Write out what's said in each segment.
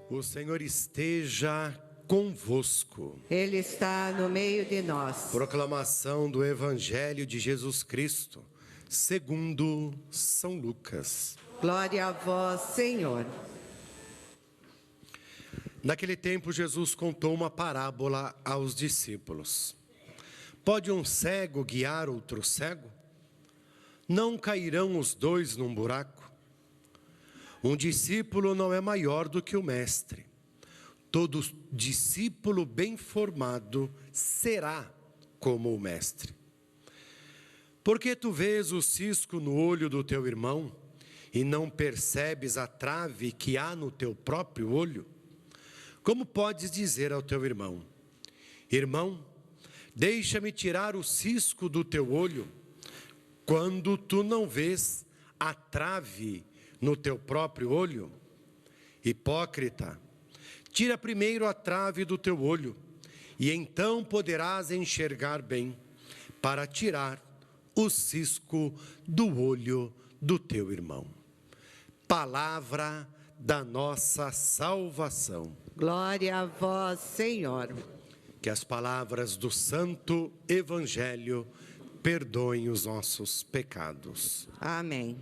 O Senhor esteja convosco. Ele está no meio de nós. Proclamação do Evangelho de Jesus Cristo, segundo São Lucas. Glória a vós, Senhor. Naquele tempo, Jesus contou uma parábola aos discípulos. Pode um cego guiar outro cego? Não cairão os dois num buraco? Um discípulo não é maior do que o mestre. Todo discípulo bem formado será como o mestre. Porque tu vês o cisco no olho do teu irmão e não percebes a trave que há no teu próprio olho? Como podes dizer ao teu irmão: irmão, deixa-me tirar o cisco do teu olho, quando tu não vês a trave no teu próprio olho? Hipócrita, tira primeiro a trave do teu olho, e então poderás enxergar bem, para tirar o cisco do olho do teu irmão. Palavra da nossa salvação. Glória a vós, Senhor. Que as palavras do Santo Evangelho perdoem os nossos pecados. Amém.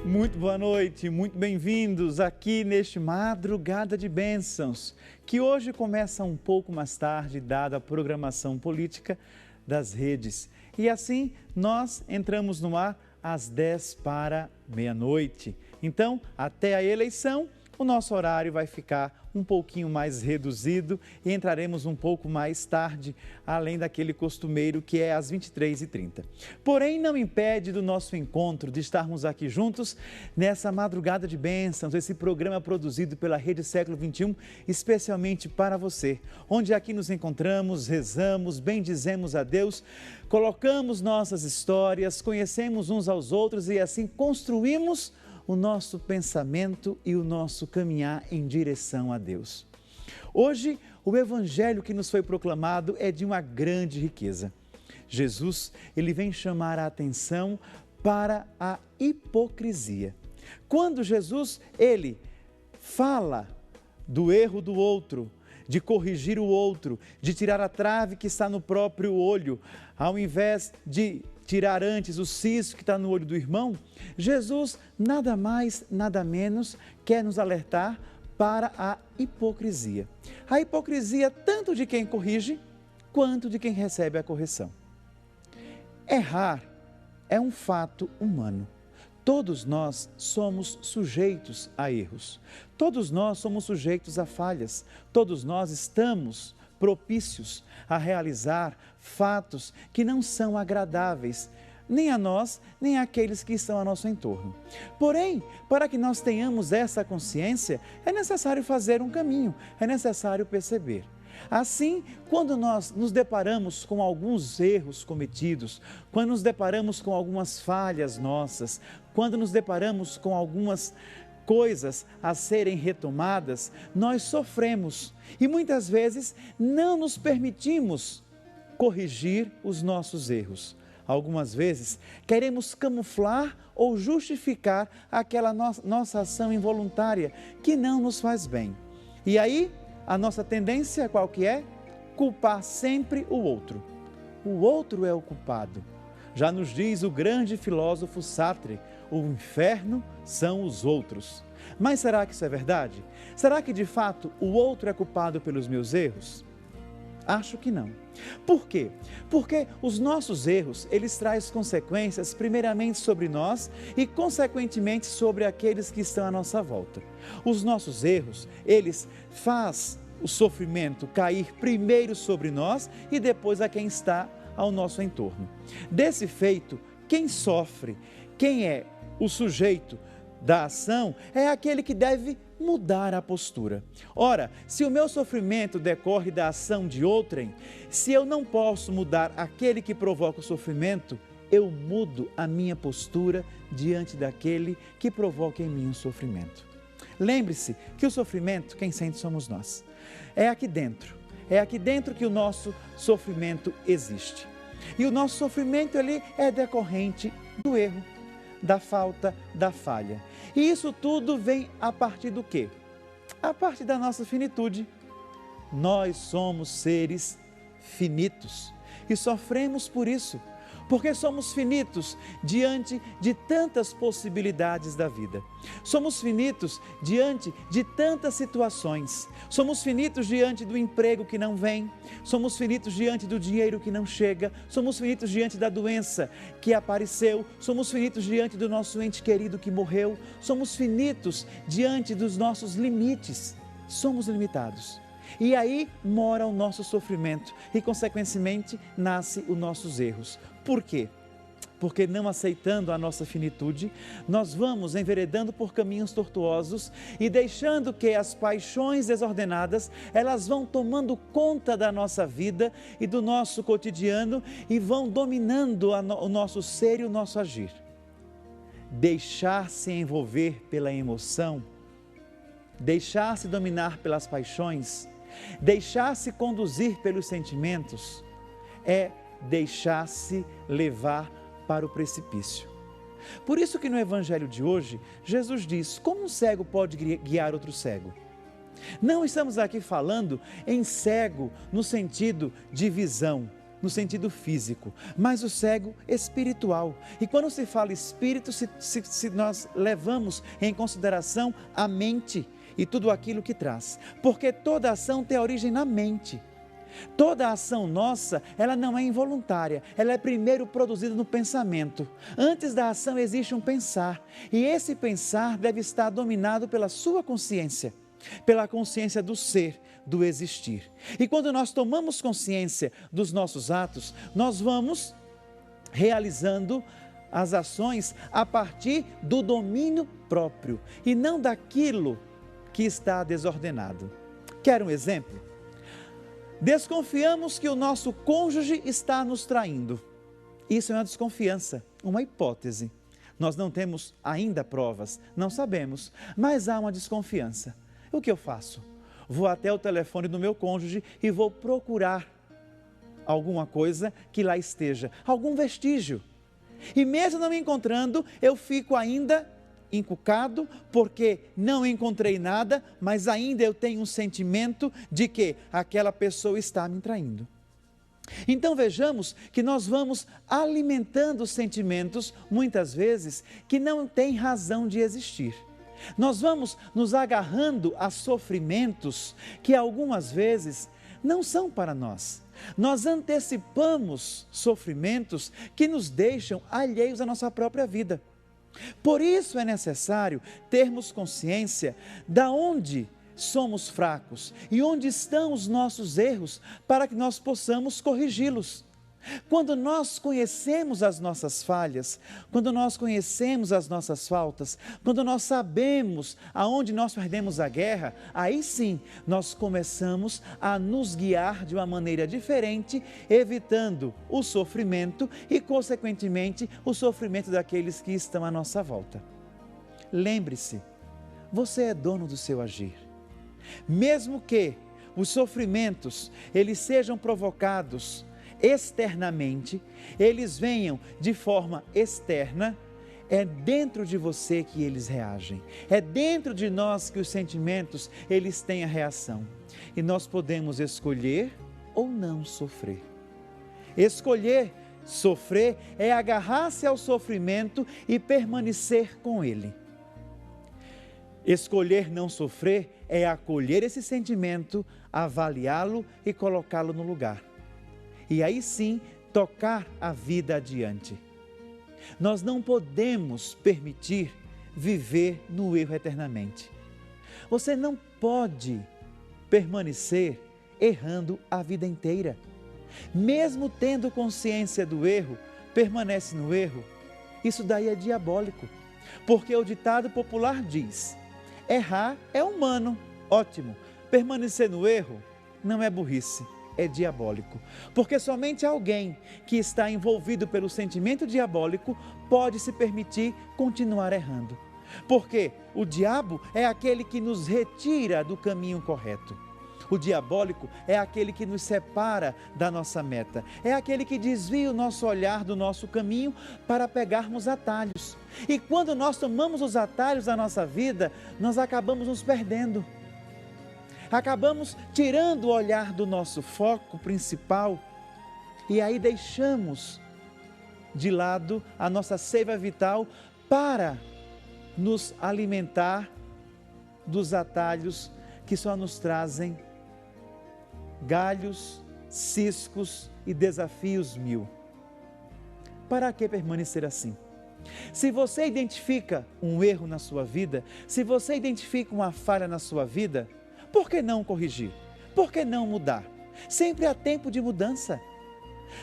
Muito boa noite, muito bem-vindos aqui neste Madrugada de Bênçãos, que hoje começa um pouco mais tarde, dada a programação política das redes. E assim, nós entramos no ar às 10 para meia-noite. Então, até a eleição, o nosso horário vai ficar um pouquinho mais reduzido e entraremos um pouco mais tarde, além daquele costumeiro que é às 23h30. Porém, não impede do nosso encontro, de estarmos aqui juntos nessa Madrugada de Bênçãos, esse programa produzido pela Rede Século XXI, especialmente para você, onde aqui nos encontramos, rezamos, bendizemos a Deus, colocamos nossas histórias, conhecemos uns aos outros e assim construímos o nosso pensamento e o nosso caminhar em direção a Deus. Hoje, o evangelho que nos foi proclamado é de uma grande riqueza. Jesus, ele vem chamar a atenção para a hipocrisia. Quando Jesus, ele fala do erro do outro, de corrigir o outro, de tirar a trave que está no próprio olho, ao invés de tirar antes o cisco que está no olho do irmão, Jesus nada mais, nada menos quer nos alertar para a hipocrisia. A hipocrisia tanto de quem corrige, quanto de quem recebe a correção. Errar é um fato humano. Todos nós somos sujeitos a erros. Todos nós somos sujeitos a falhas. Todos nós estamos propícios a realizar fatos que não são agradáveis, nem a nós, nem àqueles que estão ao nosso entorno. Porém, para que nós tenhamos essa consciência, é necessário fazer um caminho, é necessário perceber. Assim, quando nós nos deparamos com alguns erros cometidos, quando nos deparamos com algumas falhas nossas, quando nos deparamos com algumas coisas a serem retomadas, nós sofremos e muitas vezes não nos permitimos corrigir os nossos erros. Algumas vezes queremos camuflar ou justificar aquela nossa ação involuntária que não nos faz bem. E aí, a nossa tendência qual que é? Culpar sempre o outro. O outro é o culpado. Já nos diz o grande filósofo Sartre, o inferno são os outros. Mas será que isso é verdade? Será que de fato o outro é culpado pelos meus erros? Acho que não. Por quê? Porque os nossos erros, eles trazem consequências primeiramente sobre nós e consequentemente sobre aqueles que estão à nossa volta. Os nossos erros, eles fazem o sofrimento cair primeiro sobre nós e depois a quem está ao nosso entorno. Desse feito, quem sofre, quem é o sujeito da ação, é aquele que deve mudar a postura. Ora, se o meu sofrimento decorre da ação de outrem, se eu não posso mudar aquele que provoca o sofrimento, eu mudo a minha postura diante daquele que provoca em mim o sofrimento. Lembre-se que o sofrimento, quem sente somos nós. É aqui dentro que o nosso sofrimento existe. E o nosso sofrimento ali é decorrente do erro. da falta, da falha. E isso tudo vem a partir do quê? A partir da nossa finitude. Nós somos seres finitos e sofremos por isso, porque somos finitos diante de tantas possibilidades da vida. Somos finitos diante de tantas situações. Somos finitos diante do emprego que não vem. Somos finitos diante do dinheiro que não chega. Somos finitos diante da doença que apareceu. Somos finitos diante do nosso ente querido que morreu. Somos finitos diante dos nossos limites. Somos limitados. E aí mora o nosso sofrimento e, consequentemente, nascem os nossos erros. Por quê? Porque não aceitando a nossa finitude, nós vamos enveredando por caminhos tortuosos e deixando que as paixões desordenadas, elas vão tomando conta da nossa vida e do nosso cotidiano e vão dominando o nosso ser e o nosso agir. Deixar-se envolver pela emoção, deixar-se dominar pelas paixões, deixar-se conduzir pelos sentimentos, é deixar-se levar para o precipício. Por isso que no Evangelho de hoje, Jesus diz: como um cego pode guiar outro cego? Não estamos aqui falando em cego no sentido de visão, no sentido físico, mas o cego espiritual. E quando se fala espírito, se nós levamos em consideração a mente e tudo aquilo que traz, porque toda ação tem origem na mente. Toda ação nossa, ela não é involuntária, ela é primeiro produzida no pensamento. Antes da ação existe um pensar, e esse pensar deve estar dominado pela sua consciência, pela consciência do ser, do existir. E quando nós tomamos consciência dos nossos atos, nós vamos realizando as ações a partir do domínio próprio, e não daquilo que está desordenado. Quer um exemplo? Desconfiamos que o nosso cônjuge está nos traindo. Isso é uma desconfiança, uma hipótese. Nós não temos ainda provas, não sabemos, mas há uma desconfiança. O que eu faço? Vou até o telefone do meu cônjuge e vou procurar alguma coisa que lá esteja, algum vestígio. E mesmo não me encontrando, eu fico ainda encucado, porque não encontrei nada, mas ainda eu tenho um sentimento de que aquela pessoa está me traindo. Então vejamos que nós vamos alimentando sentimentos, muitas vezes, que não têm razão de existir. Nós vamos nos agarrando a sofrimentos que algumas vezes não são para nós. Nós antecipamos sofrimentos que nos deixam alheios à nossa própria vida. Por isso é necessário termos consciência de onde somos fracos e onde estão os nossos erros para que nós possamos corrigi-los. Quando nós conhecemos as nossas falhas, quando nós conhecemos as nossas faltas, quando nós sabemos aonde nós perdemos a guerra, aí sim nós começamos a nos guiar de uma maneira diferente, evitando o sofrimento e, consequentemente, o sofrimento daqueles que estão à nossa volta. Lembre-se, você é dono do seu agir. Mesmo que os sofrimentos eles sejam provocados externamente, eles venham de forma externa, é dentro de você que eles reagem, é dentro de nós que os sentimentos eles têm a reação, e nós podemos escolher ou não sofrer. Escolher sofrer é agarrar-se ao sofrimento e permanecer com ele. Escolher não sofrer é acolher esse sentimento, avaliá-lo e colocá-lo no lugar. E aí sim, tocar a vida adiante. Nós não podemos permitir viver no erro eternamente. Você não pode permanecer errando a vida inteira. Mesmo tendo consciência do erro, permanece no erro. Isso daí é diabólico. Porque o ditado popular diz: errar é humano, ótimo. Permanecer no erro não é burrice. É diabólico, porque somente alguém que está envolvido pelo sentimento diabólico pode se permitir continuar errando, porque o diabo é aquele que nos retira do caminho correto. O diabólico é aquele que nos separa da nossa meta, é aquele que desvia o nosso olhar do nosso caminho para pegarmos atalhos. E quando nós tomamos os atalhos da nossa vida, nós acabamos nos perdendo. Acabamos tirando o olhar do nosso foco principal e aí deixamos de lado a nossa seiva vital para nos alimentar dos atalhos que só nos trazem galhos, ciscos e desafios mil. Para que permanecer assim? Se você identifica um erro na sua vida, se você identifica uma falha na sua vida, por que não corrigir? Por que não mudar? Sempre há tempo de mudança.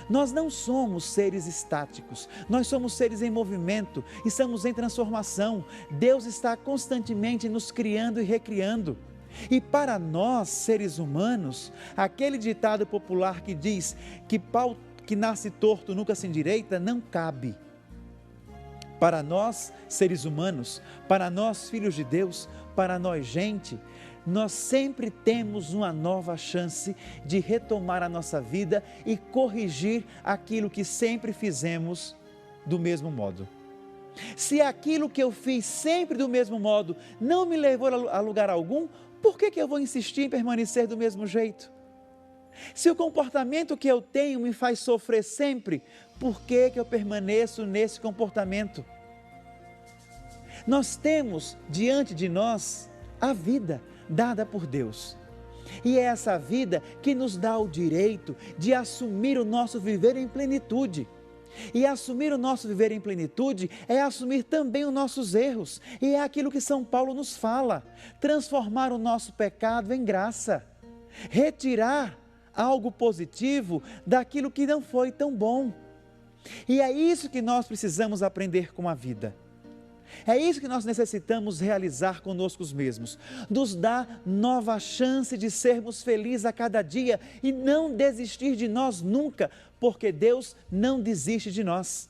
Nós não somos seres estáticos, nós somos seres em movimento, estamos em transformação. Deus está constantemente nos criando e recriando. E para nós, seres humanos, aquele ditado popular que diz que pau que nasce torto nunca se endireita, não cabe. Para nós, seres humanos, para nós, filhos de Deus, para nós, gente, nós sempre temos uma nova chance de retomar a nossa vida e corrigir aquilo que sempre fizemos do mesmo modo. Se aquilo que eu fiz sempre do mesmo modo não me levou a lugar algum, por que eu vou insistir em permanecer do mesmo jeito? Se o comportamento que eu tenho me faz sofrer sempre, por que eu permaneço nesse comportamento? Nós temos diante de nós a vida dada por Deus. E é essa vida que nos dá o direito de assumir o nosso viver em plenitude. E assumir o nosso viver em plenitude é assumir também os nossos erros. E é aquilo que São Paulo nos fala: transformar o nosso pecado em graça. Retirar algo positivo daquilo que não foi tão bom. E é isso que nós precisamos aprender com a vida. É isso que nós necessitamos realizar conosco mesmos. Nos dá nova chance de sermos felizes a cada dia e não desistir de nós nunca, porque Deus não desiste de nós.